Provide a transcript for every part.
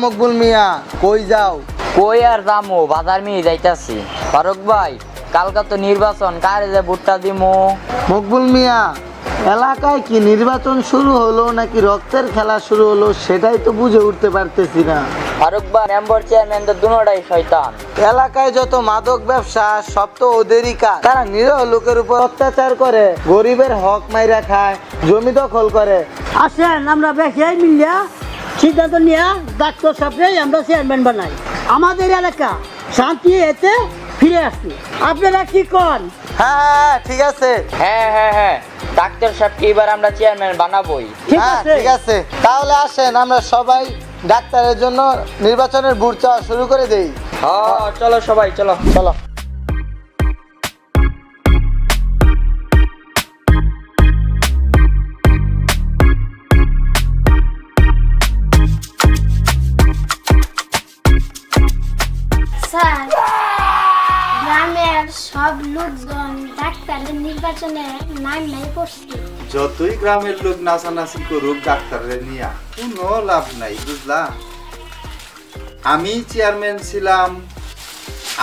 মকবুল মিয়া, কই যাও? কই আর যামু, বাজার মিয়ে যাইতাছি। ফারুক ভাই, কালকা তো নির্বাচন, কারে যে ভোটটা দিমু? মকবুল মিয়া, এলাকায় কি নির্বাচন শুরু হলো নাকি রক্তের খেলা শুরু হলো সেটাই তো বুঝে উঠতে পারতেছি না। ফারুক ভাই, মেম্বার চেয়ারম্যান তো দুটোটাই শয়তান। এলাকায় যত মাদক ব্যবসা সব তো ওদেরই কাজ। তারা নিরীহ লোকের উপর অত্যাচার করে, গরিবের হক মাইরা খায়, জমি দখল করে। আসেন আমরা বেশি মিলিয়া সিদ্ধান্ত নিয়ে ডাক্তার সাহেবরাই আমরা চেয়ারম্যান বানাই। আমাদের এলাকা শান্তি এতে ফিরে আসছে। আপনারা কি কন? হ্যাঁ ঠিক আছে। হ্যাঁ, ডাক্তার সাহেবকে এবার আমরা চেয়ারম্যান বানাবোই। ঠিক আছে, তাহলে আসেন আমরা সবাই ডাক্তারের জন্য নির্বাচনের ভোট চাওয়া শুরু করে দেই। চলো সবাই, চলো চলো। স্যার, গ্রামের সব লোকজন ডাক্তারের নির্বাচনে নাম নাই পড়ছে। যতই গ্রামের লোক নাচানাচি করুক ডাক্তারের নিয়া কোনো লাভ নাই, বুঝলা? আমি চেয়ারম্যান ছিলাম,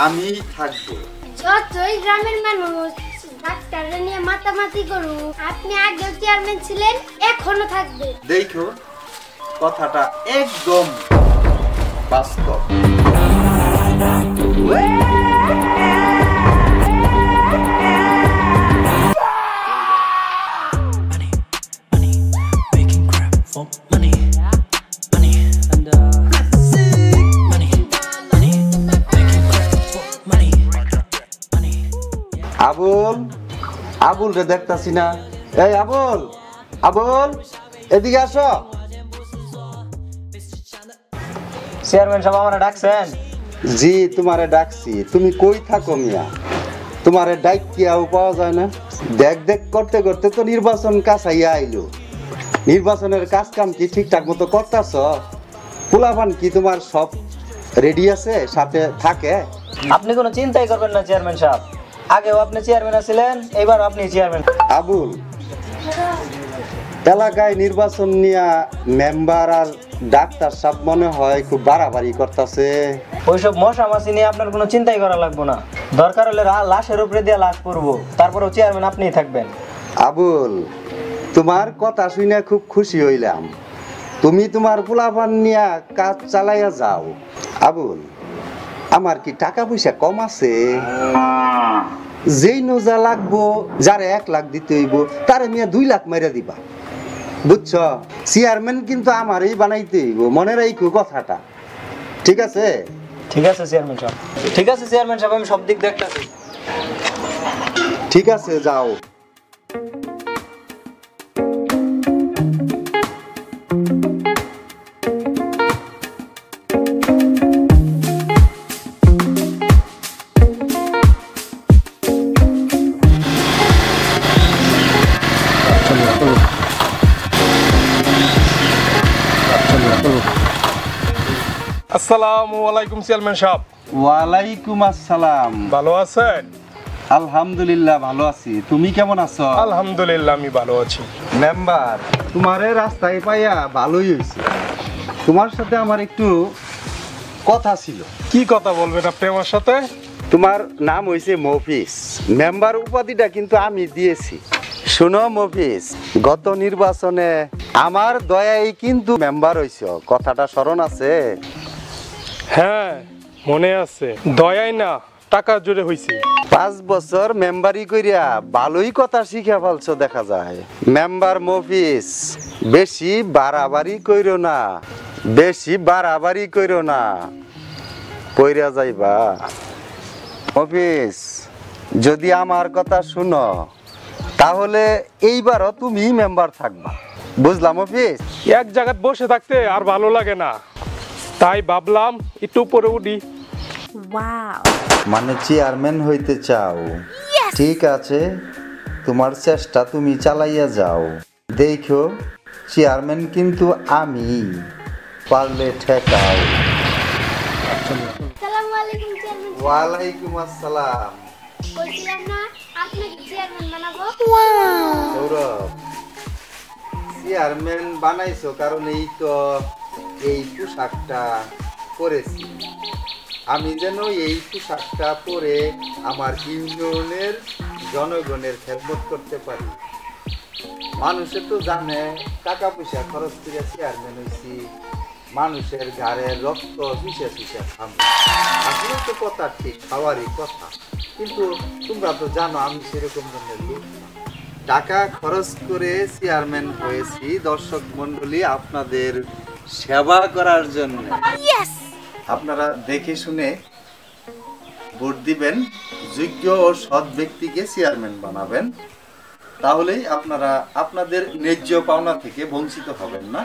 আমি থাকবো। যতই গ্রামের মানুষ ডাক্তারের নিয়ে মাতামাতি করুক, আপনি আগেও চেয়ারম্যান ছিলেন, এখনো থাকবে। দেখো, কথাটা একদম বাস্তব। আবুল রে দেখতাছি না। এই আবুল এদিকে আসো। চেয়ারম্যান সাহেব আমারে ডাকছেন? জি, তোমারে ডাকছি। তুমি কই থাকো মিয়া? তোমারে ডাক কি আও পাওয়া যায় না? দেখ করতে করতে তো নির্বাচন কাছাইয়া আইলো। নির্বাচনের কাজ কাম কি ঠিকঠাক মতো করতেছ? পোলাপান কি তোমার সব রেডি আছে, সাথে থাকে? আপনি কোনো চিন্তাই করবেন না চেয়ারম্যান সাহেব, আগেও আপনি চেয়ারম্যান আছিলেন, এবার আপনি চেয়ারম্যান। আবুল, এলাকায় নির্বাচন নিয়ে মেম্বার আর ডাক্তার সব মনে হয় খুব বাড়াবাড়ি করতেছে। ওইসব মশা মাছি নিয়ে আপনার কোনো চিন্তাই করা লাগবে না। দরকার হলে লাশের উপরে দিয়ে লাশ পড়বো, তারপরেও চেয়ারম্যান আপনিই থাকবেন। আবুল, তোমার কথা শুনে খুব খুশি হইলাম। তুমি তোমার পোলাপান নিয়ে কাজ চালাইয়া যাও। আবুল, আমার কি টাকা পয়সা কম আছে? যেই নোজা লাগবো, যারে 1 লাখ দিতে হইব, তারে মিয়া 2 লাখ মাইরা দিবা, বুঝছ? চেয়ারম্যান কিন্তু আমারই বানাইতে হইব, মনে রাখো কথাটা, ঠিক আছে? ঠিক আছে চেয়ারম্যান সাহেব, ঠিক আছে চেয়ারম্যান সাহেব, আমি সব দিক দেখতেছি। ঠিক আছে, যাও। আসসালামু আলাইকুম চেয়ারম্যান সাহেব। ওয়ালাইকুম আসসালাম। ভালো আছেন? আলহামদুলিল্লাহ ভালো আছি, তুমি কেমন আছো? আলহামদুলিল্লাহ আমি ভালো আছি। মেম্বার, তোমারে রাস্তায় পাইয়া ভালোই হয়েছে। তোমার সাথে আমার একটু কথা ছিল। কি কথা বলবেন আপনি আমার সাথে? তোমার নাম হয়েছে মফিজ, মেম্বার উপাধিটা কিন্তু আমি দিয়েছি। শোনো মফিজ, গত নির্বাচনে আমার দয়াই কিন্তু মেম্বার হইছ, কথাটা স্মরণ আছে? হ্যাঁ মনে আছে, দয়াই না টাকা জোরে হইছে। 5 বছর মেম্বারি করিয়া ভালোই কথা শিখে ফেলছো দেখা যায়। মেম্বার মফিজ, বেশি বাড়াবাড়ি কইরো না, বেশি বাড়াবাড়ি কইরো না, কইরা যাইবা। মফিজ, যদি আমার কথা শুনো তাহলে এইবারও তুমি মেম্বার থাকবা, বুঝলাম মফিজ? এক জায়গায় বসে থাকতে আর ভালো লাগে না, তাই ভাবলাম একটু উপরে উঠি। মানে চেয়ারম্যান হইতে চাও? ঠিক আছে, তোমার চেষ্টা তুমি চালাইয়া যাও। দেখো, চেয়ারম্যান কিন্তু আমি, পারলে ঠেকাও। আসসালামু আলাইকুম চেয়ারম্যান। ওয়ালাইকুম আসসালাম। বলছিলাম না আপনাকে চেয়ারম্যান বানাবো। সৌরভ, চেয়ারম্যান বানাইছো কারণ এই তো এই পোশাকটা পরেছি। আমি যেন এই পোশাকটা পরে আমার ইউনিয়নের জনগণের খেদমত করতে পারি। মানুষে তো জানে টাকা পয়সা খরচ করে চেয়ারম্যান হয়েছি, মানুষের ঘাড়ে রক্ত চুষে চুষে খাবো। আসলে তো কথা ঠিক, খাওয়ারই কথা, কিন্তু তোমরা তো জানো আমি সেরকম ধরনের লোক না। টাকা খরচ করে চেয়ারম্যান হয়েছি দর্শক মন্ডলী আপনাদের সেবা করার জন্য। আপনারা দেখে শুনে ভোট দিবেন, যোগ্য ও সৎ ব্যক্তিকে চেয়ারম্যান বানাবেন, তাহলেই আপনারা আপনাদের ন্যায্য পাওনা থেকে বঞ্চিত হবেন না।